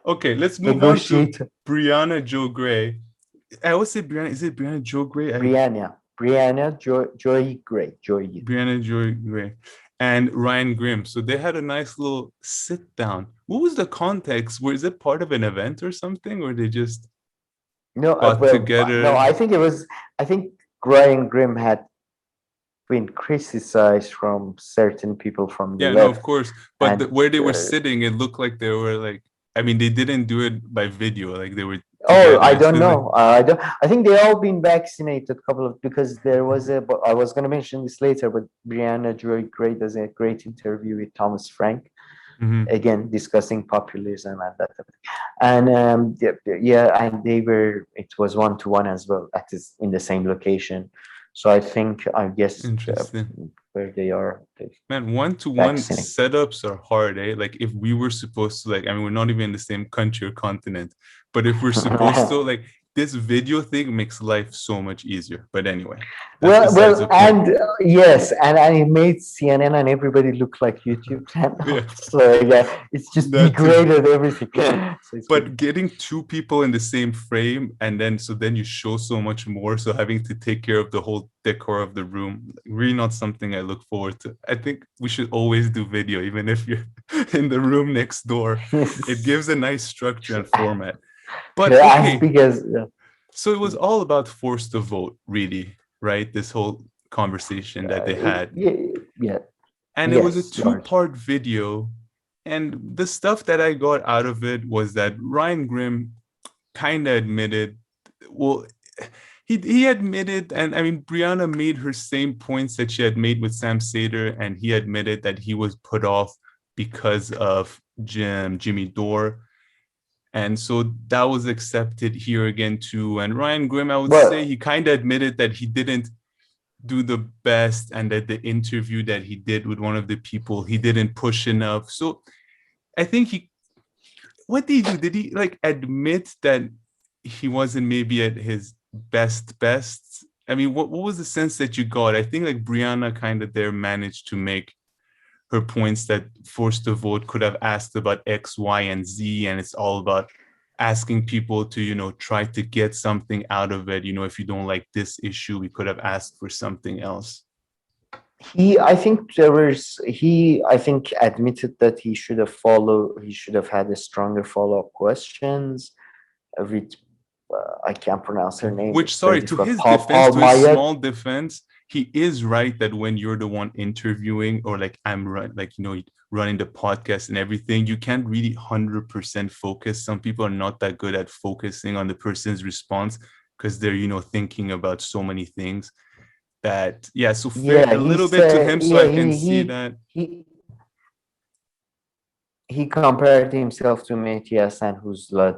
Okay, let's move on to Negotiate. Briana Joy Gray. I always say Briana. Is it Briana Joy Gray? Briana Joy Gray. Joy. Briana Joy Gray and Ryan Grimm. So they had a nice little sit down. What was the context? Was it part of an event or something, or they just No, got no, together? I think it was. I think Ryan Grimm had been criticized from certain people from the Yeah, no, of left, course. But and where they were sitting, it looked like they were like. I mean, they didn't do it by video. Like they were oh, together. I It's don't just like know. I don't. I think they all been vaccinated. Couple of because there was a. But I was going to mention this later, but Brianna Joy Gray does a great interview with Thomas Frank, Mhm. again discussing populism and that type of thing. And yeah, and they were. It was 1-to-1 as well at this in the same location. So I guess Interesting. where they are, they Man, one-to-one vaccinate. setups are hard, eh? Like if we were supposed to, like, I mean, we're not even in the same country or continent, but if we're supposed to, like, this video thing makes life so much easier. But anyway, that's besides the point. And yes, and it made CNN and everybody look like YouTube Yeah, channels. So yeah, it's just that too. degraded everything. So it's good. But getting two people in the same frame and then you show so much more. So having to take care of the whole decor of the room, really not something I look forward to. I think we should always do video, even if you're in the room next door. It gives a nice structure and format. But As okay, big as so it was all about force to vote, really, right? This whole conversation that they had. yeah, yeah, And it was a yes, large. two-part video. And the stuff that I got out of it was that Ryan Grimm kind of admitted, well, he admitted, and I mean, Brianna made her same points that she had made with Sam Sater, and he admitted that he was put off because of Jimmy Dore. And so that was accepted here again, too. And Ryan Grimm, I would say Well, he kind of admitted that he didn't do the best and that the interview that he did with one of the people, he didn't push enough. So I think what did he do? Did he like admit that he wasn't maybe at his best? I mean, what was the sense that you got? I think like Brianna kind of there managed to make her points that Forced to Vote could have asked about X, Y, and Z, and it's all about asking people to, try to get something out of it. If you don't like this issue, we could have asked for something else. I think admitted that he should have had a stronger follow-up questions with, I can't pronounce her name. Which, It's very sorry, to difficult. his defense, Paul to his Mayet. small defense, he is right that when you're the one interviewing or like I'm right, like, running the podcast and everything, you can't really 100% focus. Some people are not that good at focusing on the person's response because they're, thinking about so many things that, yeah, so fair Yeah, a little bit to him. So yeah, I can see that. he compared himself to Mehdi Hassan, who's like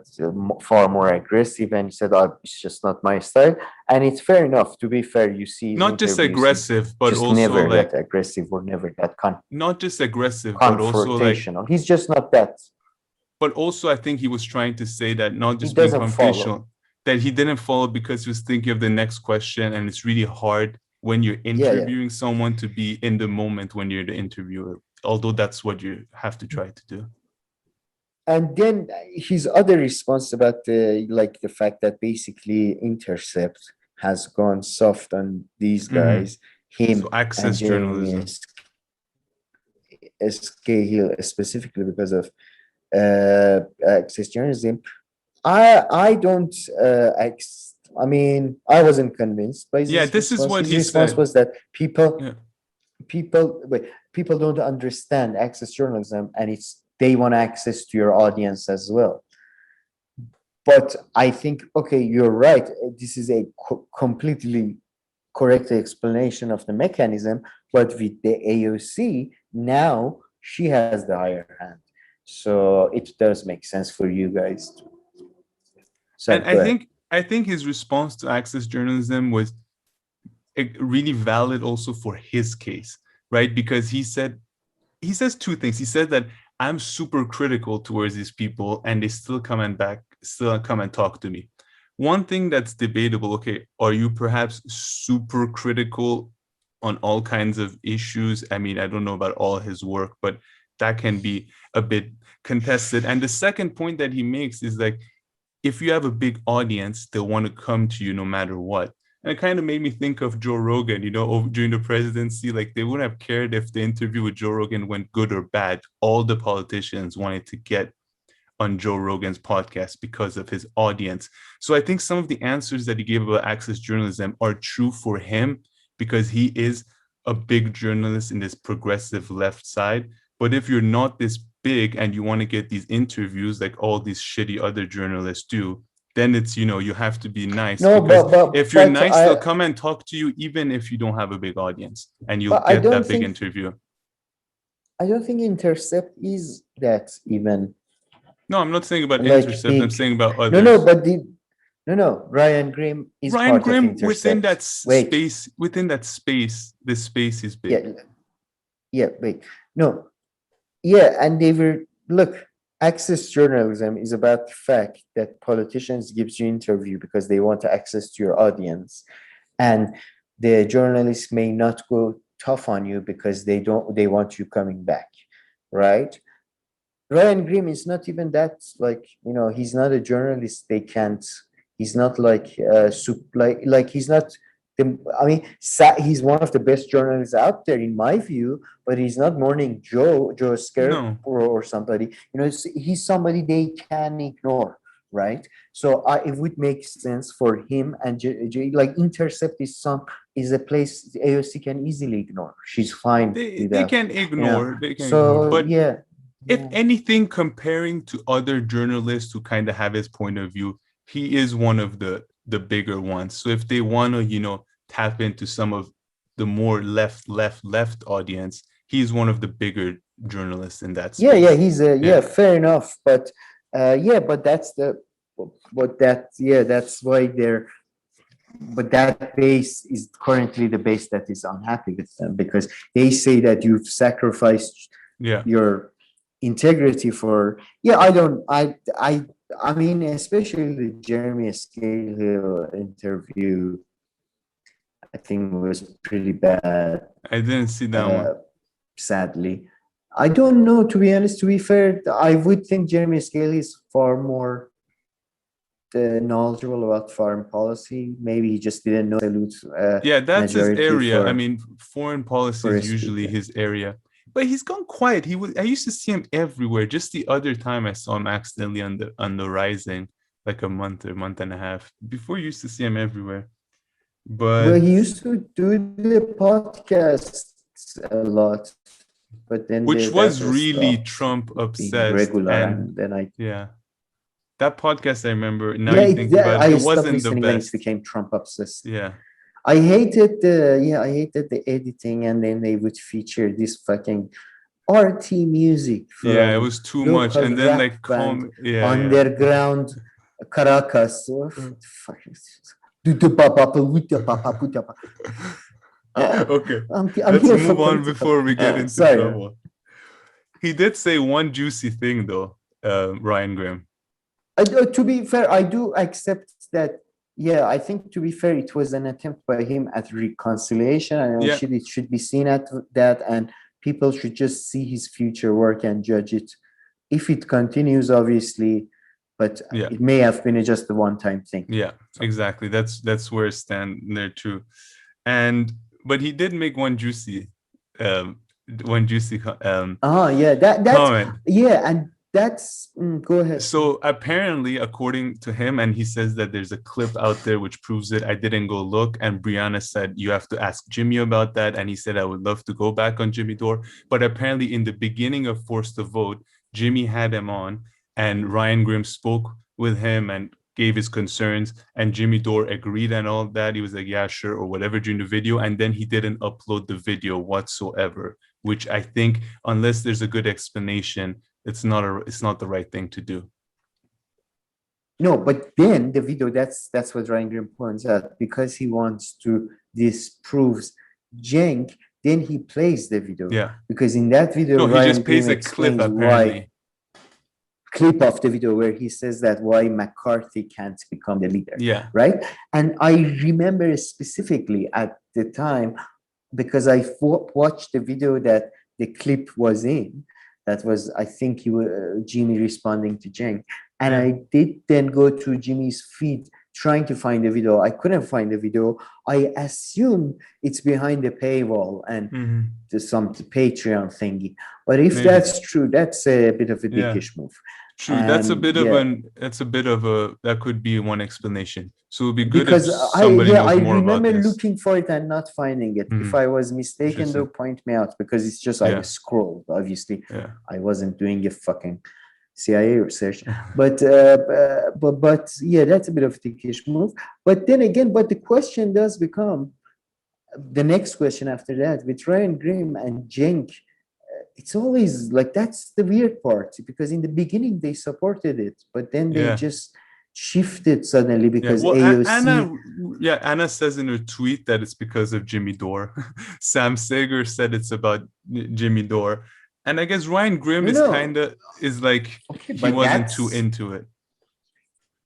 far more aggressive, and he said, "Oh, it's just not my style." And it's fair enough. To be fair, you see his Not just interviews; he's aggressive, but just also never like that aggressive or never that not just aggressive, confrontational. He's just not that. but also I think he was trying to say that not He just being doesn't follow. confrontational, that he didn't follow because he was thinking of the next question, and it's really hard when you're Yeah, yeah. interviewing someone to be in the moment when you're the interviewer. Although that's what you have to try to do. And then his other response about the fact that basically Intercept has gone soft on these Mm-hmm. guys, him So and access Jeremy journalism. Hill, specifically because of access journalism. I don't I mean, I wasn't convinced by Yeah, his this is response. what His he response said. was that Yeah. people don't understand access journalism, and it's they want access to your audience as well. But I think, okay, you're right. This is a completely correct explanation of the mechanism. But with the AOC, now she has the higher hand. So it does make sense for you guys to. So And I go ahead. think I think his response to access journalism was really valid also for his case, right? Because he says two things. He said that I'm super critical towards these people and they still come and talk to me. One thing that's debatable, okay, are you perhaps super critical on all kinds of issues? I mean, I don't know about all his work, but that can be a bit contested. And the second point that he makes is like, if you have a big audience, they'll want to come to you no matter what. And it kind of made me think of Joe Rogan, during the presidency, like they wouldn't have cared if the interview with Joe Rogan went good or bad. All the politicians wanted to get on Joe Rogan's podcast because of his audience. So I think some of the answers that he gave about access journalism are true for him because he is a big journalist in this progressive left side. But if you're not this big and you want to get these interviews like all these shitty other journalists do, then it's, you have to be nice. No, because if you're nice, they'll come and talk to you even if you don't have a big audience and you'll get that big interview. I don't think Intercept is that even. No, I'm not saying about Intercept. I'm saying about others. No, Ryan Grimm is Ryan part Grimm of Intercept. within that space, the space is big. And they were, look, access journalism is about the fact that politicians gives you interview because they want access to your audience. And the journalists may not go tough on you because they want you coming back, right? Ryan Grimm is not even that, like, he's not a journalist. He's not like he's not he's one of the best journalists out there in my view, but he's not Morning Joe Scarecrow or somebody. He's somebody they can ignore, right? So it would make sense for him and like Intercept is a place AOC can easily ignore. She's fine. They can ignore. They can ignore. But if anything, comparing to other journalists who kind of have his point of view, he is one of the bigger ones. So if they want to, tap into some of the more left audience, he's one of the bigger journalists in that space. He's fair enough. But that's why but that base is currently the base that is unhappy with them because they say that you've sacrificed your integrity for I mean, especially the Jeremy Scahill interview, I think was pretty bad. I didn't see that one. Sadly. I don't know, to be honest. To be fair, I would think Jeremy Scahill is far more knowledgeable about foreign policy. Maybe he just didn't know. That's his area. I mean, foreign policy is usually his area. But he's gone quiet. I used to see him everywhere. Just the other time I saw him accidentally on the Rising, like a month and a half. Before you used to see him everywhere. But he used to do the podcasts a lot. But then which was really Trump obsessed. And then that podcast I remember. Now you think about it wasn't the best. It became Trump obsessed. Yeah. I hated the editing, and then they would feature this fucking RT music. It was too much, and then underground Caracas. Okay, let's move on before we get into trouble. He did say one juicy thing though, Ryan Grimm. To be fair, I do accept that. I think to be fair, it was an attempt by him at reconciliation, and it should be seen at that, and people should just see his future work and judge it. If it continues, obviously, but it may have been just a one-time thing. Yeah, exactly. That's where it stands there too. But he did make one juicy comment. That's go ahead. So apparently, according to him, and he says that there's a clip out there which proves it. I didn't go look, and Briana said you have to ask Jimmy about that, and he said I would love to go back on Jimmy Dore. But apparently, in the beginning of Forced to Vote, Jimmy had him on, and Ryan Grimm spoke with him and gave his concerns, and Jimmy Dore agreed and all that. He was like, yeah, sure, or whatever during the video, and then he didn't upload the video whatsoever, which I think, unless there's a good explanation, it's not the right thing to do. No, but then the video, that's what Ryan Grimm points out, because he wants to disprove Cenk, then he plays the video. Yeah. Because in that video, no, he just plays a clip apparently. Clip of the video where he says that why McCarthy can't become the leader. Yeah. Right? And I remember specifically at the time, because I watched the video that the clip was in, That was, I think, Jimmy responding to Cenk. And Yeah. I did then go to Jimmy's feed trying to find the video. I couldn't find the video. I assume it's behind the paywall and Mhm. some Patreon thingy. But if Maybe. that's true, that's a bit of a Yeah. dickish move. True. That's a And bit of yeah, that could be one explanation. So it would be good if because somebody knows I more about remember this. looking for it and not finding it. If Mhm. I was mistaken, though, Interesting. point me out, because it's just I Yeah. scrolled. Obviously, Yeah. I wasn't doing a fucking CIA research, but yeah, that's a bit of a dickish move. But then again, but the question does become the next question after that with Ryan Grimm and Cenk. It's always like that's the weird part, because in the beginning they supported it, but then they Yeah. just shifted suddenly Yeah. because Well, AOC. Anna says in her tweet that it's because of Jimmy Dore. Sam Sager said it's about Jimmy Dore. And I guess Ryan Grimm is kind of like Okay, he but wasn't too that's into it.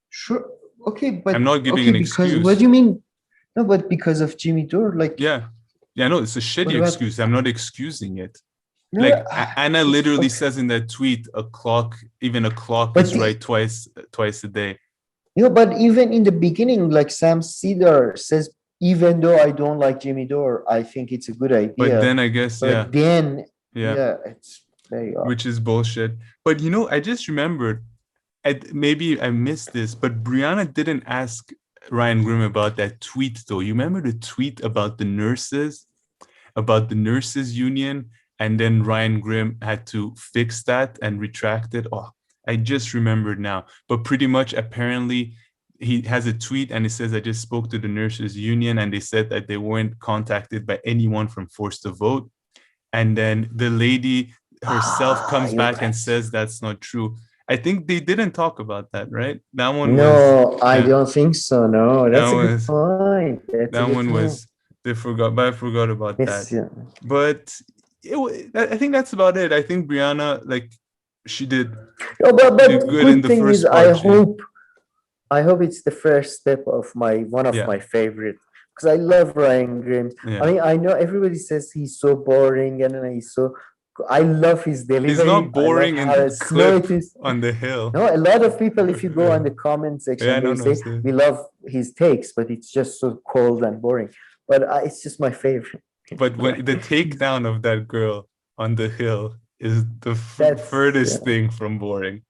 sure. Okay, but I'm not giving okay, an because excuse. what do you mean? No, but because of Jimmy Dore, like Yeah. Yeah, no, it's a what shitty about excuse. I'm not excusing it. no? Like Anna literally Okay. says in that tweet, even a clock But is right twice a day. but even in the beginning, like Sam Cedar says, even though I don't like Jimmy Dore, I think it's a good But idea. then I guess, But then, yeah, yeah, it's very odd. which is bullshit. But I just remembered, maybe I missed this, but Briana didn't ask Ryan Grimm about that tweet though. You remember the tweet about the nurses union, and then Ryan Grimm had to fix that and retract it. Oh, I just remembered now. But pretty much, apparently, he has a tweet and it says, I just spoke to the nurses union and they said that they weren't contacted by anyone from Forced to Vote. And then the lady herself comes You're back and right. says that's not true. I think they didn't talk about that, right? That one No, I don't think so. No, that that's a good was point. That's a that good one point. was they forgot, but I forgot about that. Yes, yeah. But I think that's about it. I think Briana, like, she did No, but good in good the thing is, first part. I hope it's the first step of one of Yeah. my favorite, because I love Ryan Grimm. Yeah. I mean, I know everybody says he's so boring and he's so. I love his delivery. He's not boring I in love how the slow clip it is. on the hill. No, a lot of people, if you go on the comment section, Yeah, they no, say we love his takes, but it's just so cold and boring. But it's just my favorite. But when the takedown of that girl on the hill is the That's furthest thing from boring.